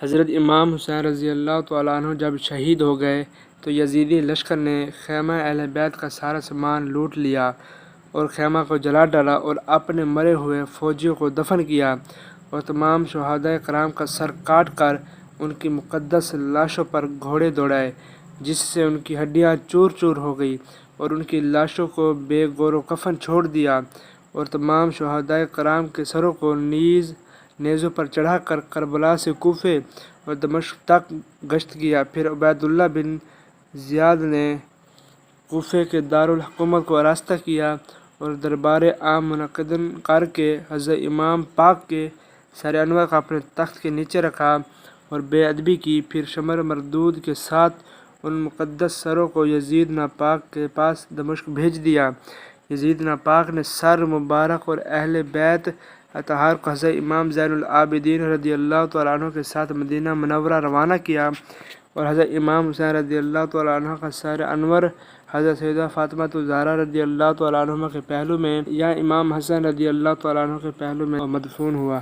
حضرت امام حسین رضی اللہ تعالیٰ عنہ جب شہید ہو گئے تو یزیدی لشکر نے خیمہ اہل بیت کا سارا سامان لوٹ لیا اور خیمہ کو جلا ڈالا اور اپنے مرے ہوئے فوجیوں کو دفن کیا اور تمام شہدائے کرام کا سر کاٹ کر ان کی مقدس لاشوں پر گھوڑے دوڑائے، جس سے ان کی ہڈیاں چور چور ہو گئی اور ان کی لاشوں کو بے گور و کفن چھوڑ دیا، اور تمام شہدائے کرام کے سروں کو نیزوں پر چڑھا کر کربلا سے کوفے اور دمشق تک گشت کیا۔ پھر عبید اللہ بن زیاد نے کوفے کے دارالحکومت کو آراستہ کیا اور دربار عام منعقد کر کے حضرت امام پاک کے سر انور کو اپنے تخت کے نیچے رکھا اور بے ادبی کی۔ پھر شمر مردود کے ساتھ ان مقدس سروں کو یزید ناپاک کے پاس دمشق بھیج دیا۔ یزید ناپاک نے سر مبارک اور اہل بیت اطہار کو حضرت امام زین العابدین رضی اللہ تعالیٰ عنہ کے ساتھ مدینہ منورہ روانہ کیا، اور حضرت امام حسین رضی اللہ تعالیٰ عنہ کا سر انور حضرت سیدہ فاطمہ الزہرا رضی اللہ تعالیٰ عنہ کے پہلو میں یا امام حسن رضی اللہ تعالیٰ عنہ کے پہلو میں مدفون ہوا۔